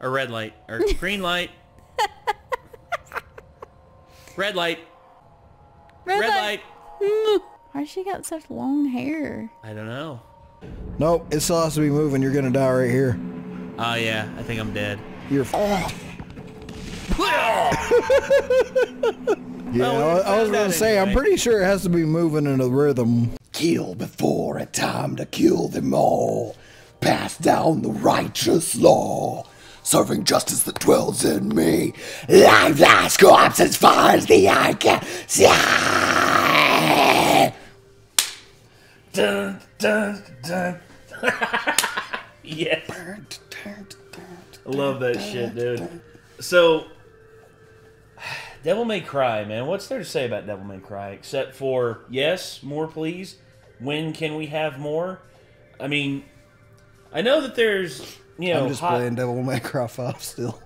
Or red light. Or green light. Red light. Red light. Why she got such long hair? I don't know. Nope, it still has to be moving. You're gonna die right here. Oh yeah, I think I'm dead. You're. Yeah, Oh, I was gonna say, I'm pretty sure it has to be moving in a rhythm. Kill before a time to kill them all. Pass down the righteous law. Serving justice that dwells in me. Lifeless corpse as far as the eye can see. Dun, dun, dun. Yes. I love that shit, dude. So, Devil May Cry, man. What's there to say about Devil May Cry? Except for, yes, more please. When can we have more? I mean, I know that there's, you know... I'm just playing Devil May Cry 5 still.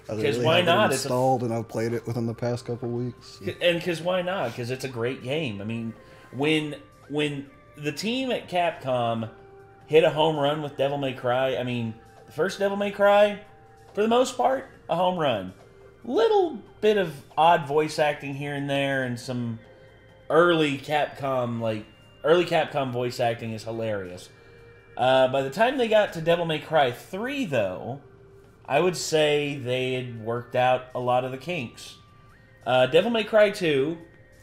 Because why not? It's installed and I've played it within the past couple weeks. And because why not? Because it's a great game. I mean, when the team at Capcom hit a home run with Devil May Cry, I mean, the first Devil May Cry, for the most part, a home run. Little bit of odd voice acting here and there, and some early Capcom voice acting is hilarious. By the time they got to Devil May Cry 3, though, I would say they had worked out a lot of the kinks. Devil May Cry 2,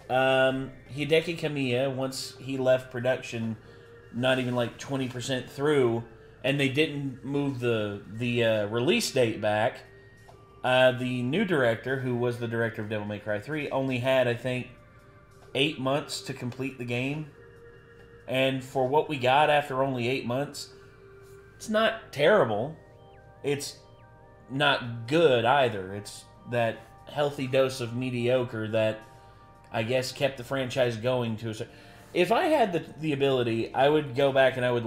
Hideki Kamiya, once he left production, not even like 20% through, and they didn't move the release date back, the new director, who was the director of Devil May Cry 3, only had, I think, 8 months to complete the game. And for what we got after only 8 months, it's not terrible. It's not good either. It's that healthy dose of mediocre that I guess kept the franchise going to a certain... If I had the ability, I would go back and I would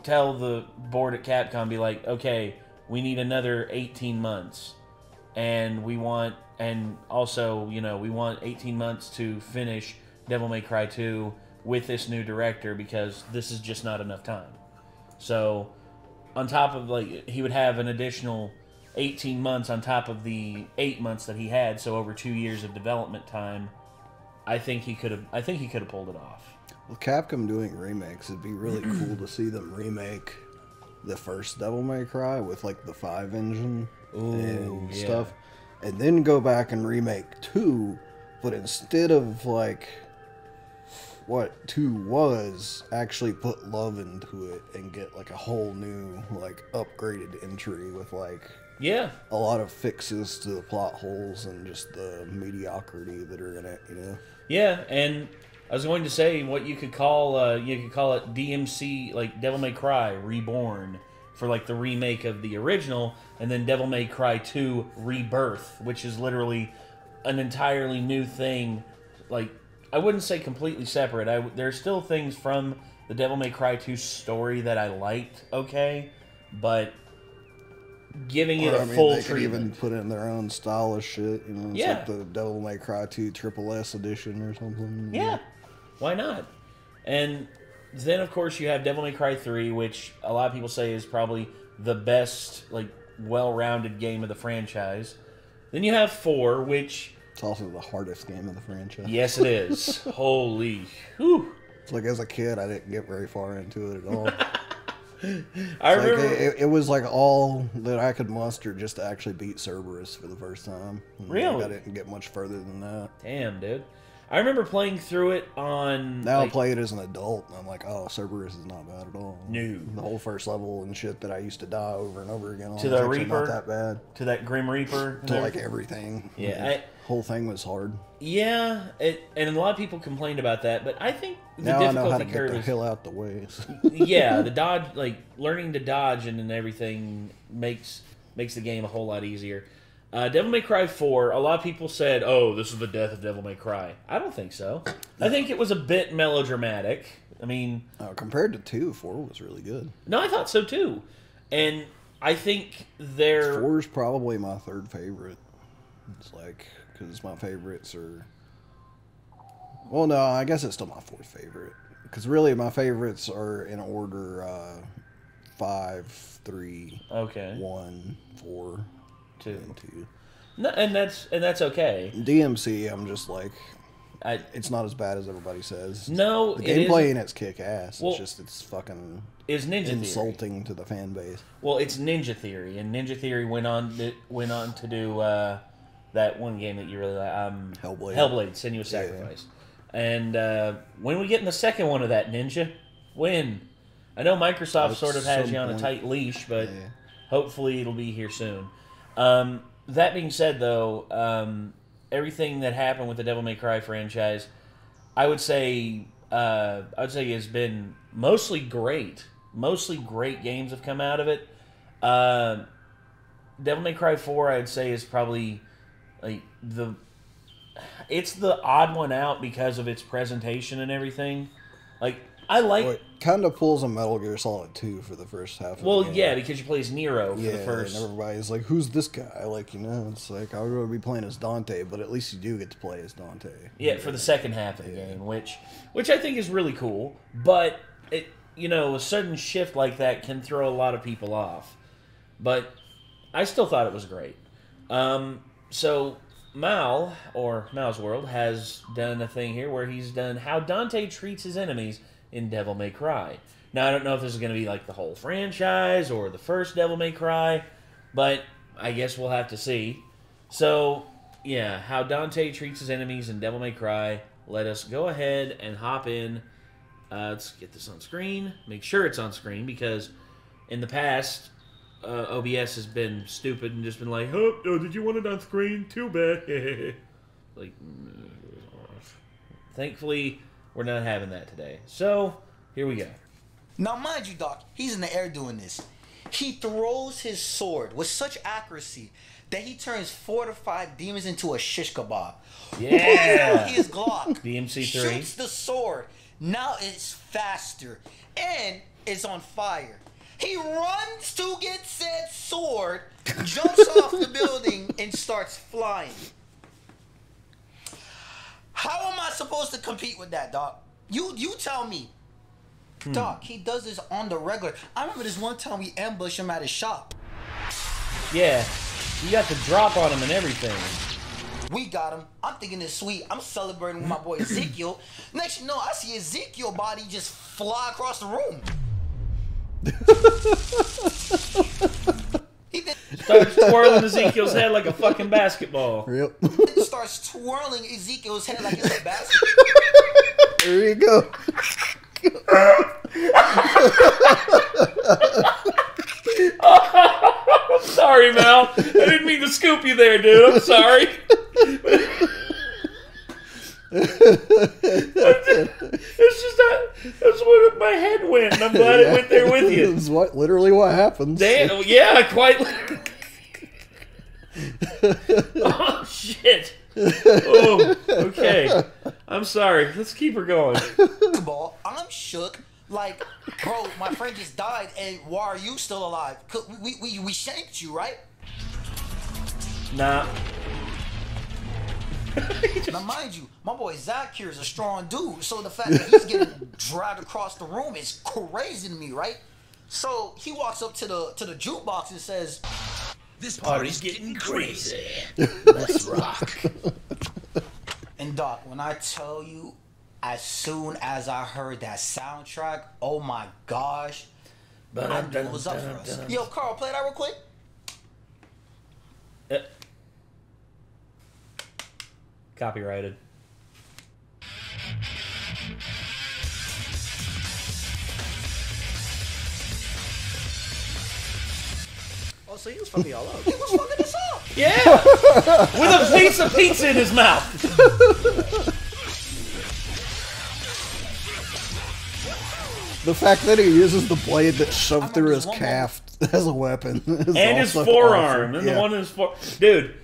tell the board at Capcom, be like, okay, we need another 18 months. And we want 18 months to finish Devil May Cry 2 with this new director, because this is just not enough time. So, on top of, like, he would have an additional 18 months on top of the 8 months that he had, so over 2 years of development time. I think he could have pulled it off. With Capcom doing remakes, it'd be really cool to see them remake the first Devil May Cry with like the 5 engine and stuff, and then go back and remake 2, but instead of like what 2 was, actually put love into it and get like a whole new, like, upgraded entry with like a lot of fixes to the plot holes and just the mediocrity that are in it, you know. Yeah, and I was going to say what you could call it DMC, like Devil May Cry Reborn, for like the remake of the original, and then Devil May Cry 2 Rebirth, which is literally an entirely new thing. Like, I wouldn't say completely separate. There's still things from the Devil May Cry 2 story that I liked, okay, but giving it a full they treatment. could even put in their own style of shit, you know, it's like the Devil May Cry 2 Triple S edition or something. Yeah, why not? And then, of course, you have Devil May Cry 3, which a lot of people say is probably the best, like, well-rounded game of the franchise. Then you have 4, which... It's also the hardest game of the franchise. Yes, it is. Holy... Whew. It's like, as a kid, I didn't get very far into it at all. I remember... Like, it was like all that I could muster just to actually beat Cerberus for the first time. And really? Like, I didn't get much further than that. Damn, dude. I remember playing through it on... Now I play it as an adult, and I'm like, oh, Cerberus is not bad at all. No. The whole first level and shit that I used to die over and over again on to the Reaper? not that bad. To that Grim Reaper? To like everything. Yeah. Whole thing was hard. Yeah, and a lot of people complained about that, but I think the now difficulty I know how to curve get the is... hell out the way. Yeah, the dodge, like, learning to dodge and everything makes the game a whole lot easier. Devil May Cry 4, a lot of people said, oh, this is the death of Devil May Cry. I don't think so. I think it was a bit melodramatic. I mean... compared to 2, 4 was really good. No, I thought so too. And I think 4 is probably my 3rd favorite. It's like, because my favorites are... Well, no, I guess it's still my 4th favorite. Because really, my favorites are in order 5, 3, okay, 1, 4, 2, and 2. No, and that's okay. DMC, I'm just like, it's not as bad as everybody says. No, the gameplay in it's kick ass. Well, it's fucking is Ninja insulting Theory. to the fan base. Well, it's Ninja Theory, and Ninja Theory went on to do that one game that you really like, Hellblade: Senua's Sacrifice. Yeah. And when we get in the second one of that, Ninja, when? I know Microsoft sort of has you on a tight leash, but hopefully it'll be here soon. That being said, though, everything that happened with the Devil May Cry franchise, I would say has been mostly great. Mostly great games have come out of it. Devil May Cry 4, I'd say, is probably like it's the odd one out because of its presentation and everything. Like, I like... Well, it kind of pulls a Metal Gear Solid 2 for the first half of the game. Yeah, because you play as Nero for the first... and everybody's like, who's this guy? Like, you know, it's like, I would rather be playing as Dante, but at least you do get to play as Dante. Yeah, for the second half of the game, which I think is really cool, but, a sudden shift like that can throw a lot of people off. But I still thought it was great. So... Mal, or Mal's World, has done a thing here where he's done how Dante treats his enemies in Devil May Cry. Now, I don't know if this is going to be like the whole franchise or the first Devil May Cry, but I guess we'll have to see. So, yeah, how Dante treats his enemies in Devil May Cry. Let us go ahead and hop in. Let's get this on screen. Make sure it's on screen, because in the past... OBS has been stupid and just been like, oh, did you want it on screen? Too bad. Like, thankfully, we're not having that today. So, here we go. Now, mind you, Doc, he's in the air doing this. He throws his sword with such accuracy that he turns 4 to 5 demons into a shish kebab. Yeah! His Glock DMC3 shoots the sword. Now it's faster and it's on fire. He runs to get said sword, jumps off the building, and starts flying. How am I supposed to compete with that, Doc? You tell me. Doc, he does this on the regular. I remember this one time we ambushed him at his shop. Yeah, you got the drop on him and everything. We got him. I'm thinking it's sweet. I'm celebrating with my boy Ezekiel. Next you know, I see Ezekiel's body just fly across the room. He starts twirling Ezekiel's head like a fucking basketball. Yep. Starts twirling Ezekiel's head like it's a basketball. There you go. I'm sorry, Mal. I didn't mean to scoop you there, dude. I'm sorry. It's just that's where my head went, and I'm glad it went there with you. That's literally what happens. Damn, yeah, quite. Oh shit. Oh, okay. I'm sorry. Let's keep her going. I'm shook. Like, bro, my friend just died, and why are you still alive? We shanked you, right? Nah. Now, mind you, my boy Zach here is a strong dude, so the fact that he's getting dragged across the room is crazy to me, right? So he walks up to the jukebox and says, "This party's getting crazy. Let's rock." And Doc, when I tell you, as soon as I heard that soundtrack, oh my gosh, I knew it was up for us. Yo, Carl, play that real quick. Copyrighted. Oh, so he was fucking y'all up. He was fucking us up. Yeah! With a piece of pizza in his mouth. The fact that he uses the blade that's shoved through his calf as a weapon. And his forearm. Awesome. And the one in his forearm. Dude.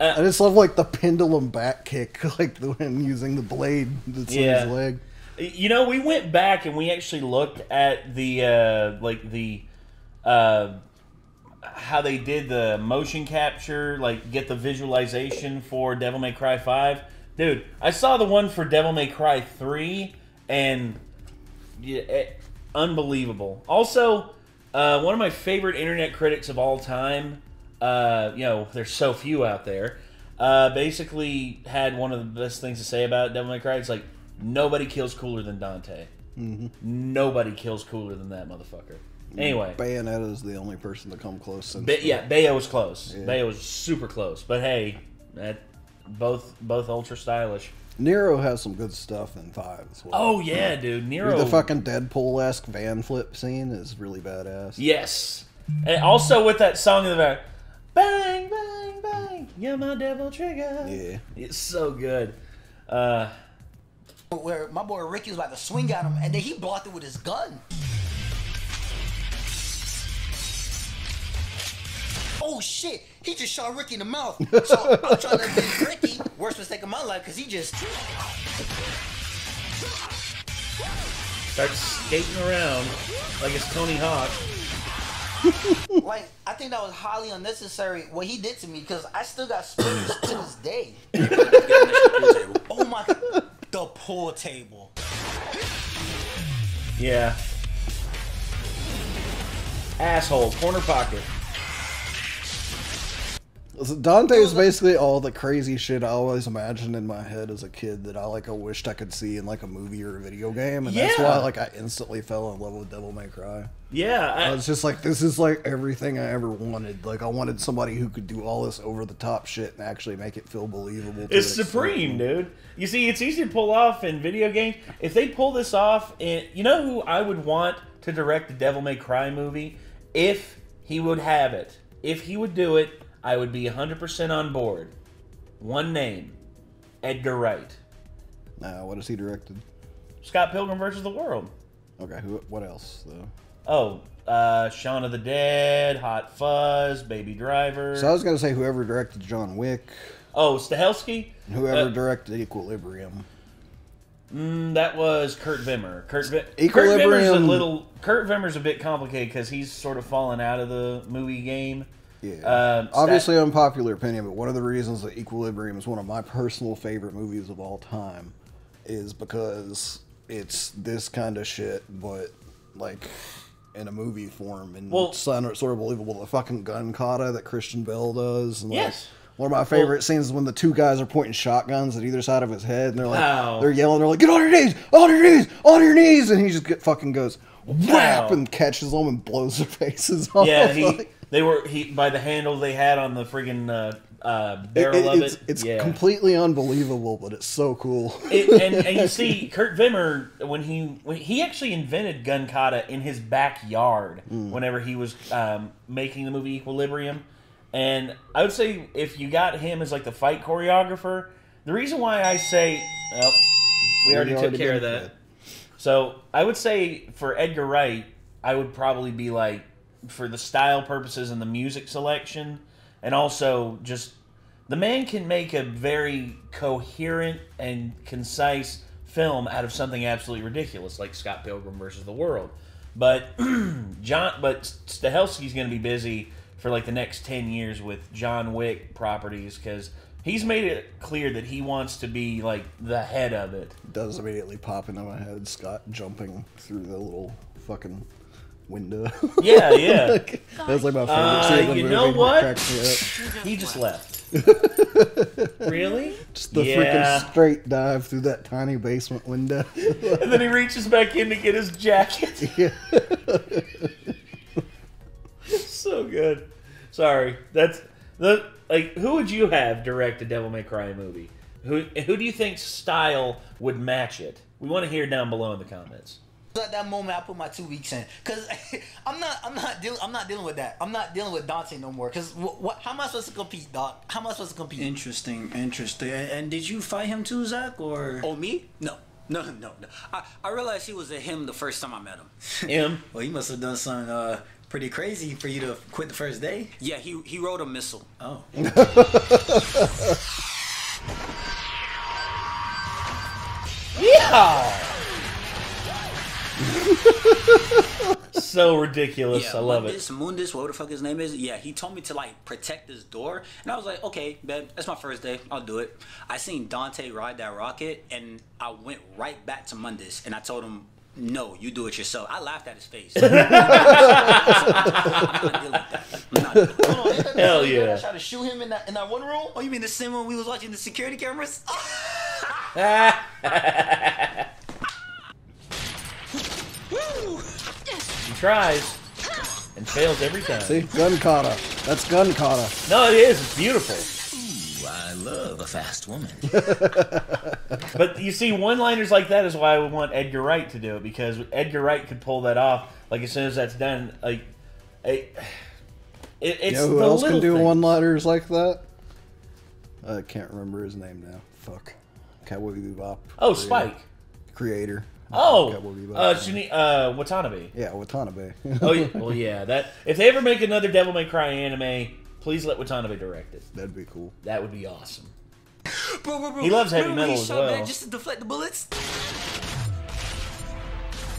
I just love, like, the pendulum back kick, like, when using the blade that's in his leg. You know, we went back and we actually looked at the, how they did the motion capture, like, get the visualization for Devil May Cry 5. Dude, I saw the one for Devil May Cry 3, and unbelievable. Also, One of my favorite internet critics of all time, there's so few out there, basically had one of the best things to say about Devil May Cry. It's like, nobody kills cooler than Dante. Nobody kills cooler than that motherfucker. Anyway. Bayonetta's the only person to come close since. Bayo was close. Yeah. Bayo was super close. But hey, both ultra stylish. Nero has some good stuff in 5 as well. Oh yeah, dude. Nero. The fucking Deadpool-esque van flip scene is really badass. Yes. And also with that song in the back, bang, bang, bang, you're my devil trigger. Yeah. It's so good. Where my boy Ricky was about to swing at him, and then he blocked it with his gun. Oh shit! He just shot Ricky in the mouth. So I'm trying to beat Ricky. Worst mistake of my life, because he just starts skating around like it's Tony Hawk. like, I think that was highly unnecessary what he did to me, because I still got splinters to this day. Oh my, the pool table. Yeah. Asshole, corner pocket. Dante is basically all the crazy shit I always imagined in my head as a kid that I wished I could see in like a movie or a video game, and that's why I instantly fell in love with Devil May Cry. Yeah, I was just like, this is like everything I ever wanted. Like, I wanted somebody who could do all this over the top shit and actually make it feel believable. It's supreme, dude. You see, it's easy to pull off in video games. If they pull this off, you know who I would want to direct the Devil May Cry movie? If he would have it, if he would do it, I would be 100% on board. One name, Edgar Wright. What has he directed? Scott Pilgrim vs. the World. Okay, what else though? Oh, Shaun of the Dead, Hot Fuzz, Baby Driver. So I was gonna say whoever directed John Wick. Oh, Stahelski. Whoever directed Equilibrium. That was Kurt Wimmer. Kurt Wimmer's a bit complicated because he's sort of fallen out of the movie game. Yeah. Obviously unpopular opinion, but one of the reasons that Equilibrium is one of my personal favorite movies of all time is because it's this kind of shit, but like in a movie form, and it's sort of believable. The fucking gun kata that Christian Bale does. And yes. One of my favorite scenes is when the two guys are pointing shotguns at either side of his head, and they're like, they're yelling, they're like, "Get on your knees, on your knees, on your knees!" And he just fucking goes whap and catches them and blows their faces off. Yeah, by the handle they had on the friggin' barrel of it. It's completely unbelievable, but it's so cool. and you see, Kurt Wimmer, when he actually invented gun kata in his backyard whenever he was making the movie Equilibrium. And I would say if you got him as like the fight choreographer, the reason why I say, we already took care of that. So I would say for Edgar Wright, I would probably be like, for the style purposes and the music selection, and also just the man can make a very coherent and concise film out of something absolutely ridiculous, like Scott Pilgrim vs. the World. But Stahelski's going to be busy for like the next 10 years with John Wick properties, because he's made it clear that he wants to be like the head of it. It does immediately pop into my head, Scott jumping through the little fucking window. Yeah, yeah. That's like my favorite scene of the movie. You know what? He just left. Really? Just the freaking straight dive through that tiny basement window. And then he reaches back in to get his jacket. Yeah. So good. Sorry. Who would you have direct a Devil May Cry movie? Who do you think style would match it? We want to hear down below in the comments. At that moment, I put my 2 weeks in, cause I'm not dealing with that. I'm not dealing with Dante no more. Cause how am I supposed to compete, Doc? How am I supposed to compete? Interesting. And did you fight him too, Zach? Or me? No. I realized he was a him the first time I met him. Him? Well, he must have done something pretty crazy for you to quit the first day. Yeah, he rode a missile. Oh. Yeah. So ridiculous. Yeah, I love Mundus, whatever the fuck his name is. Yeah, he told me to like protect this door, and I was like, okay, babe, that's my first day. I'll do it. I seen Dante ride that rocket, and I went right back to Mundus, and I told him no, you do it yourself. I laughed at his face. I'm not dealing with that. I'm not dealing with that. Hell yeah. I tried to shoot him in that one room. Oh, you mean the same one we was watching the security cameras? He tries and fails every time. See, gun kata. That's gun kata. No, it is. It's beautiful. Ooh, I love a fast woman. But you see, one-liners like that is why I would want Edgar Wright to do it, because Edgar Wright could pull that off. Like, as soon as that's done, like, it's You know who the else can little do things. one-liners like that? I can't remember his name now. Fuck. Cowboy Bebop. Oh, Spike. Creator. Oh, Cowboy Bebop. Watanabe. Yeah, Watanabe. Oh, yeah. Well, yeah. That if they ever make another Devil May Cry anime, please let Watanabe direct it. That'd be cool. That would be awesome. Bro. He loves heavy Remember when metal he as shot well. back just to deflect the bullets?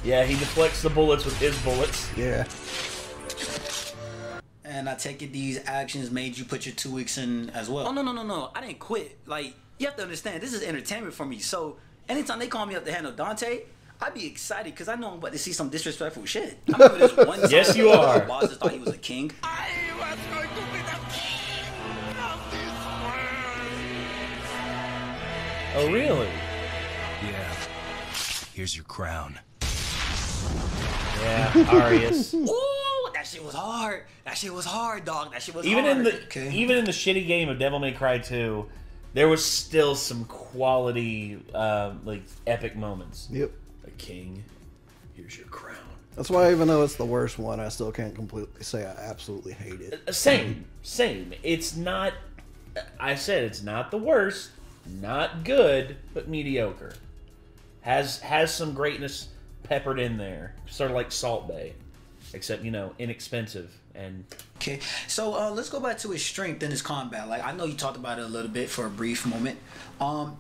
Yeah, he deflects the bullets with his bullets. Yeah. And I take it these actions made you put your 2 weeks in as well. Oh, no. I didn't quit. Like, you have to understand, this is entertainment for me. So, anytime they call me up to handle Dante, I'd be excited because I know I'm about to see some disrespectful shit. I remember this one time. Yes, you are. The boss just thought he was a king. I was going to be the king of this world. Oh, really? Yeah. Here's your crown. Yeah, Arius. Ooh, that shit was hard. That shit was hard, dog. That shit was Even hard. in the even in the shitty game of Devil May Cry 2, there was still some quality, like epic moments. Yep. A king, here's your crown. That's why, even though it's the worst one, I still can't completely say I absolutely hate it. Same. It's not. I said it's not the worst, not good, but mediocre. Has some greatness peppered in there, sort of like Salt Bay, except inexpensive and. Okay, so let's go back to his strength in his combat. Like, I know you talked about it a little bit for a brief moment.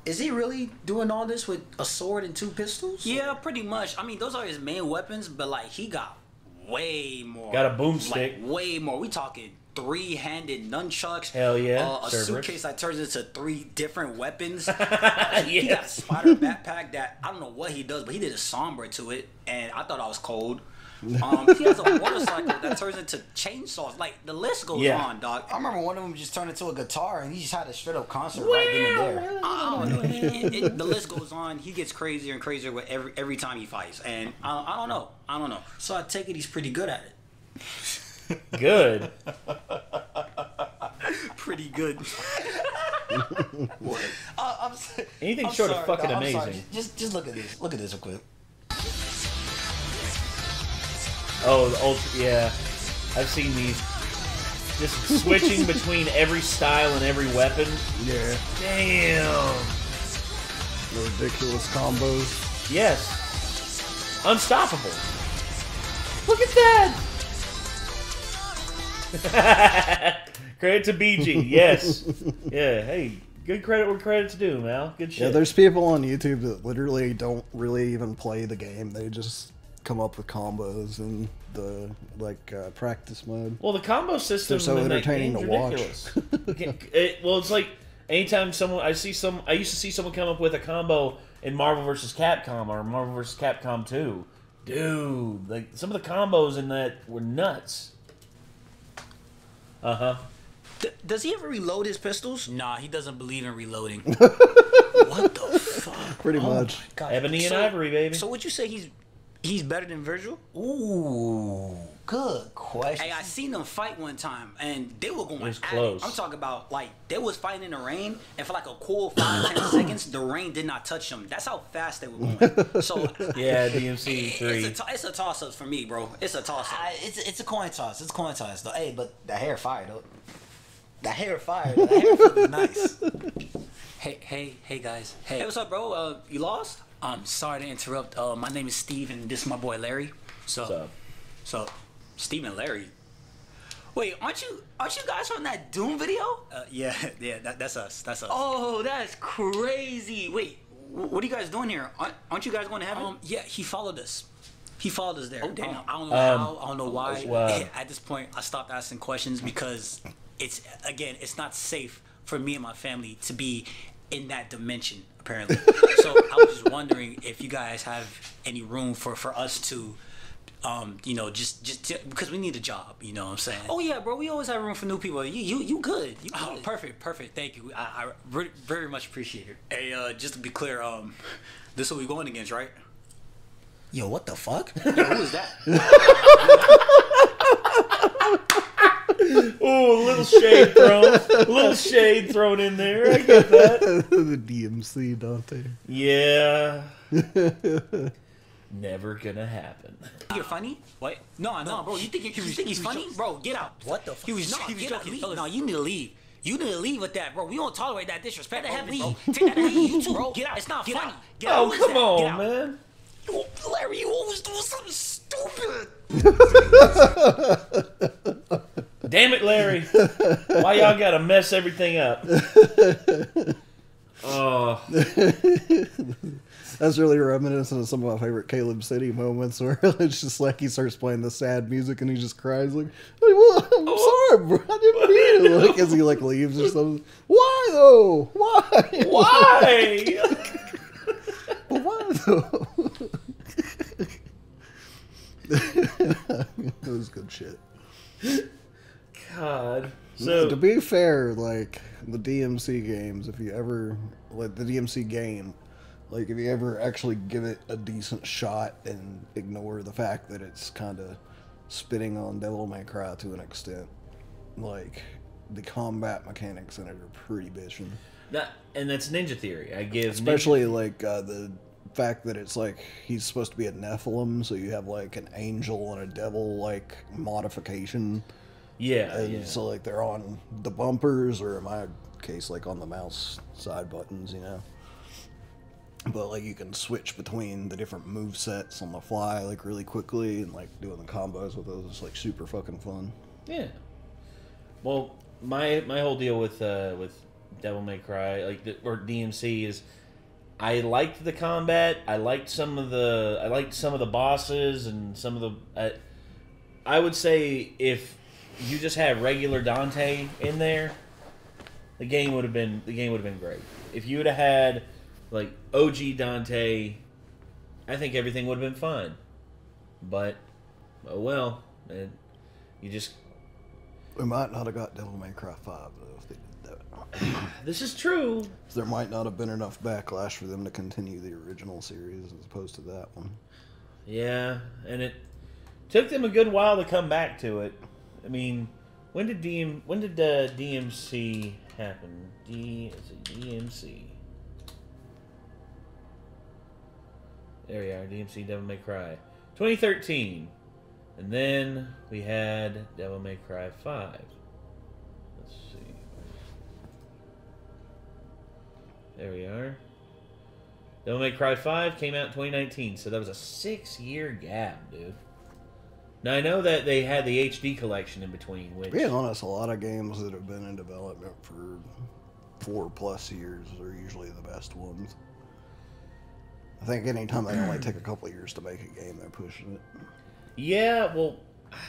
Is he really doing all this with a sword and 2 pistols? Yeah, pretty much. I mean, those are his main weapons, but like he got way more. Got a boomstick. Like, way more. We talking 3-handed nunchucks. Hell yeah. A Cerberus. suitcase that turns into 3 different weapons. Yes. He got a spider backpack that I don't know what he does, but he did a somber to it, and I thought I was cold. He has a motorcycle that turns into chainsaws. Like, the list goes on, dog. I remember one of them just turned into a guitar and he just had a straight up concert right then and there. I don't know. The list goes on. He gets crazier and crazier with every time he fights, and I don't know. So I take it he's pretty good at it. Good. Pretty good. Anything short of fucking dog, I'm sorry. amazing. Just look at this. Look at this real quick. Oh, the ultra, yeah. I've seen these. Just switching between every style and every weapon. Yeah. Damn. The ridiculous combos. Yes. Unstoppable. Look at that. Credit to BG. Yes. Yeah. Hey, good credit where credit's due, Mal. Good shit. Yeah, there's people on YouTube that literally don't really even play the game. They just come up with combos in the practice mode. Well, the combo system They're so in that entertaining game's to watch. ridiculous. Well, it's like anytime I used to see someone come up with a combo in Marvel vs. Capcom or Marvel vs. Capcom 2. Dude, like some of the combos in that were nuts. Uh-huh. Does he ever reload his pistols? Nah, he doesn't believe in reloading. What the fuck? Pretty much. God. Ebony and Ivory, baby. So would you say he's better than Virgil? Ooh, good question. Hey, I seen them fight one time, and they were going It was at close. it. I'm talking about, like, they was fighting in the rain, and for like a cool 5-10 seconds, the rain did not touch them. That's how fast they were going. So Yeah, DMC 3. it's a toss-up for me, bro. It's a toss-up. It's a coin toss. It's a coin toss, though. Hey, but the hair fire, though. The hair fire. The hair flip is nice. Hey, guys. Hey, what's up, bro? You lost? I'm sorry to interrupt. My name is Steve, and this is my boy Larry. So, Steve and Larry. Wait, aren't you guys from that Doom video? Yeah, that's us. That's us. Oh, that's crazy. Wait, what are you guys doing here? Aren't you guys going to heaven? Yeah, he followed us. He followed us there. I don't know how. I don't know why. At this point, I stopped asking questions because it's not safe for me and my family to be in that dimension. apparently. So I was just wondering if you guys have any room for us to, you know, because we need a job. You know what I'm saying? Oh yeah, bro. We always have room for new people. You good? You good. Oh, perfect. Thank you. I very much appreciate it. Hey, just to be clear, this is what we going against, right? Yo, what the fuck? Yo, who is that? Oh, a little shade thrown in there. I get that. The DMC Dante. Yeah. Never gonna happen. You're funny? What? No, bro. You think he's funny? Bro, get out. What the fuck? He was joking. No, you need to leave. You need to leave with that, bro. We don't tolerate that disrespect. Leave. Take that heat. You too, bro. Get out. It's not funny. Get out. Oh, come on, man. Larry, you always do something stupid. Damn it, Larry. Why y'all gotta mess everything up? Oh. That's really reminiscent of some of my favorite Caleb City moments where it's just like he starts playing the sad music and he just cries like, well, I'm sorry, bro. I didn't mean it. Like, as he like leaves or something. Why though? Why? Why? But why though? It was good shit. God. So to be fair, like the DMC games, if you ever like the DMC game, like if you ever actually give it a decent shot and ignore the fact that it's kind of spitting on Devil May Cry to an extent, like the combat mechanics in it are pretty bitchin'. And that's Ninja Theory. I give especially like the fact that it's like he's supposed to be a Nephilim, so you have like an angel and a devil like modification. Yeah, and so like they're on the bumpers, or in my case, like on the mouse side buttons, you know. But like you can switch between the different move sets on the fly, like really quickly, and like doing the combos with those is like super fucking fun. Yeah. Well, my whole deal with Devil May Cry, or DMC, is I liked the combat. I liked some of the bosses and some of the. I would say if you just had regular Dante in there, the game would have been great. If you would have had like OG Dante, I think everything would have been fine. But oh well, you just. We might not have got Devil May Cry 5 though if they did that. This is true. There might not have been enough backlash for them to continue the original series as opposed to that one. Yeah, and it took them a good while to come back to it. I mean, when did DMC happen? DMC. There we are, DMC Devil May Cry. 2013. And then we had Devil May Cry 5. Let's see. There we are. Devil May Cry 5 came out in 2019, so that was a 6-year gap, dude. Now, I know that they had the HD collection in between, which... Being honest, a lot of games that have been in development for 4+ years are usually the best ones. I think anytime they only take a couple of years to make a game, they're pushing it. Yeah, well,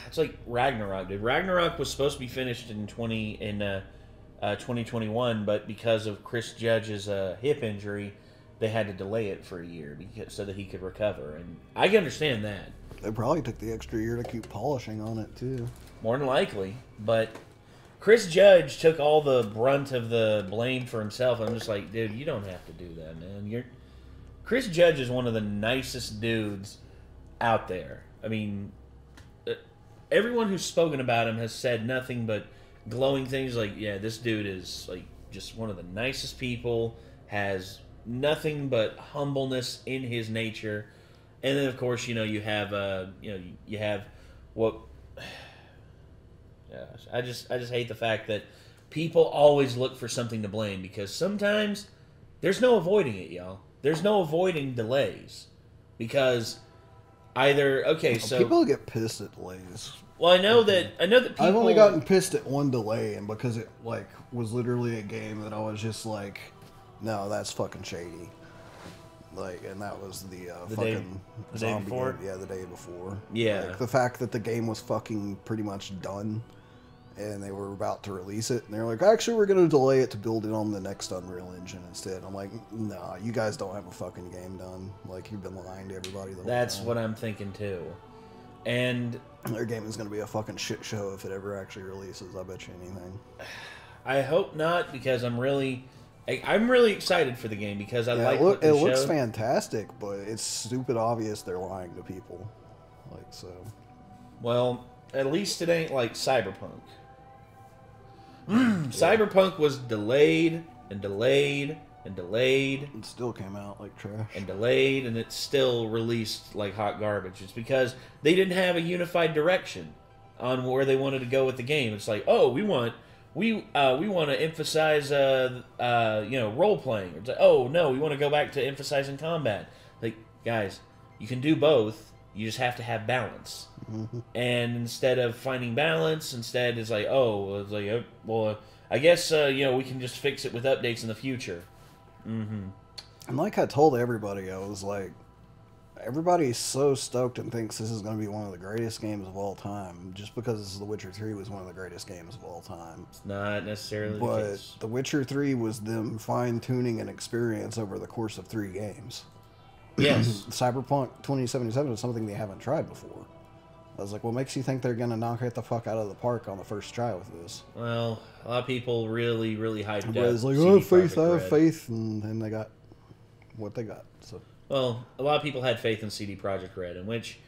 it's like Ragnarok, dude. Ragnarok was supposed to be finished in 2021, but because of Chris Judge's hip injury, they had to delay it for a year so that he could recover. And I can understand that. They probably took the extra year to keep polishing on it, too. More than likely. But Chris Judge took all the brunt of the blame for himself. I'm just like, dude, you don't have to do that, man. Chris Judge is one of the nicest dudes out there. I mean, everyone who's spoken about him has said nothing but glowing things. Like, yeah, this dude is like just one of the nicest people, has nothing but humbleness in his nature. And then, of course, you have what? Gosh, I just hate the fact that people always look for something to blame, because sometimes there's no avoiding it, y'all. There's no avoiding delays, because either so people get pissed at delays. Well, I know that people. I've only gotten pissed at one delay, and because it like was literally a game that I was just like, no, that's fucking shady. Like, and that was the fucking day before. Game. Yeah, the day before. Yeah, like, the fact that the game was fucking pretty much done, and they were about to release it, and they're like, actually, we're going to delay it to build it on the next Unreal Engine instead. I'm like, nah, you guys don't have a fucking game done. Like, you've been lying to everybody the whole That's time. what I'm thinking too. And their game is going to be a fucking shit show if it ever actually releases. I bet you anything. I hope not, because I'm really excited for the game because I like what they it showed. looks fantastic, but it's stupid obvious they're lying to people. Like, so. Well, at least it ain't like Cyberpunk. Cyberpunk was delayed and delayed and delayed. It still came out like trash. And delayed, and it's still released like hot garbage. It's because they didn't have a unified direction on where they wanted to go with the game. It's like, oh, we want to emphasize role playing. It's like, oh no, we want to go back to emphasizing combat. Like, guys, you can do both. You just have to have balance. Mm-hmm. And instead of finding balance, instead it's like, I guess we can just fix it with updates in the future. Mm-hmm. And like I told everybody, I was like, everybody's so stoked and thinks this is going to be one of the greatest games of all time, just because The Witcher 3 was one of the greatest games of all time. It's not necessarily the But case. The Witcher 3 was them fine-tuning an experience over the course of 3 games. Yes. Cyberpunk 2077 is something they haven't tried before. I was like, what makes you think they're going to knock it the fuck out of the park on the first try with this? Well, a lot of people really, really hyped up. Everybody's like, I have faith, and then they got what they got. So. Well, a lot of people had faith in CD Projekt Red, in which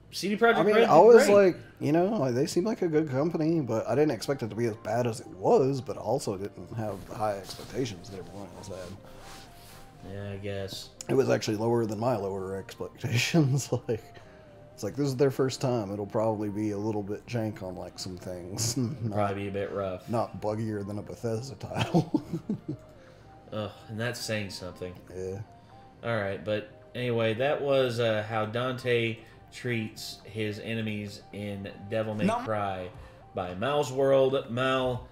CD Projekt Red did I was great. like, they seem like a good company, but I didn't expect it to be as bad as it was, but also didn't have the high expectations that everyone else had. Yeah, I guess. It was actually lower than my lower expectations. It's like, this is their first time. It'll probably be a little bit jank on, like, some things. Probably be a bit rough. Not buggier than a Bethesda title. Ugh, and that's saying something. Yeah. Alright, but anyway, that was how Dante treats his enemies in Devil May Cry by Mal's World. Mal,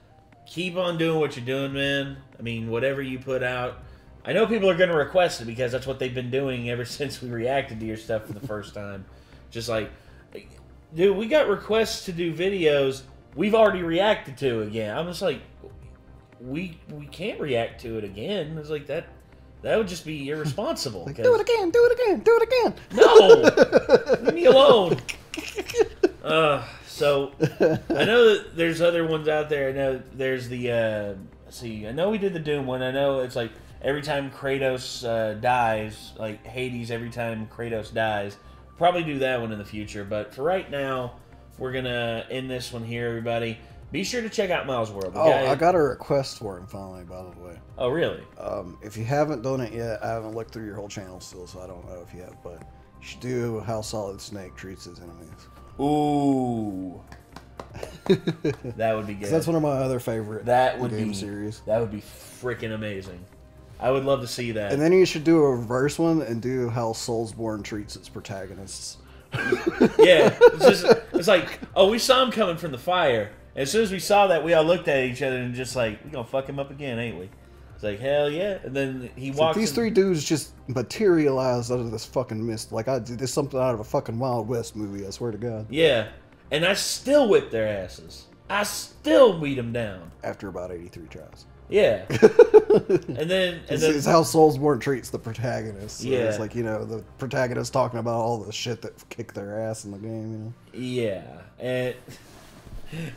keep on doing what you're doing, man. I mean, whatever you put out. I know people are going to request it because that's what they've been doing ever since we reacted to your stuff for the first time. Just like, dude, we got requests to do videos we've already reacted to again. I'm just like, we can't react to it again. It's like that would just be irresponsible. Like, do it again, do it again, do it again. No! Leave me alone. So, I know that there's other ones out there. I know there's the, I know we did the Doom one. I know it's like every time Kratos dies, like Hades every time Kratos dies. Probably do that one in the future, but for right now, we're going to end this one here, everybody. Be sure to check out Mal's World. I got a request for him finally, by the way. Oh, really? If you haven't done it yet, I haven't looked through your whole channel still, so I don't know if you have, but you should do how Solid Snake treats his enemies. Ooh. That would be good. That's one of my other favorite game series. That would be freaking amazing. I would love to see that. And then you should do a reverse one and do how Soulsborne treats its protagonists. Yeah. It's like, oh, we saw him coming from the fire. And as soon as we saw that, we all looked at each other and just like, we're going to fuck him up again, ain't we? It's like, hell yeah. And then he walks these 3 dudes just materialized out of this fucking mist. Like, I did this something out of a fucking Wild West movie, I swear to God. Yeah. And I still whip their asses. I still beat them down. After about 83 tries. Yeah. and then it's how Soulsborne treats the protagonist. So yeah. It's like, the protagonist talking about all the shit that kicked their ass in the game, Yeah. And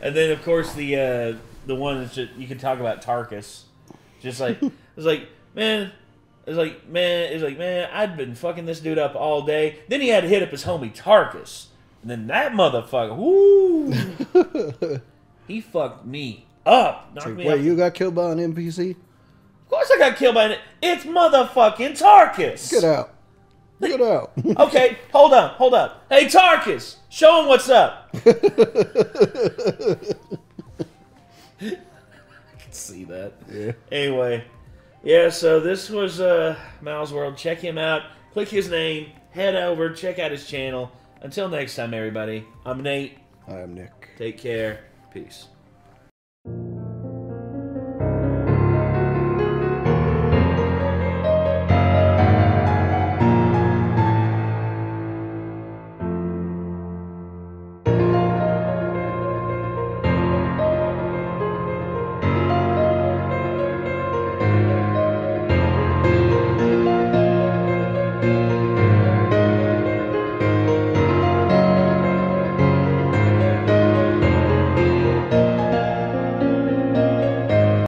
then of course the one that's just, you can talk about Tarkus. Just like it's like, man, I'd been fucking this dude up all day. Then he had to hit up his homie Tarkus. And then that motherfucker, whoo, he fucked me up. Wait, you got killed by an NPC? Of course I got killed by it. It's motherfucking Tarkus. Get out. Get out. Okay, hold up. Hey, Tarkus, show him what's up. I can see that. Yeah. Anyway, yeah, so this was Mal's World. Check him out. Click his name. Head over. Check out his channel. Until next time, everybody, I'm Nate. I am Nick. Take care. Peace.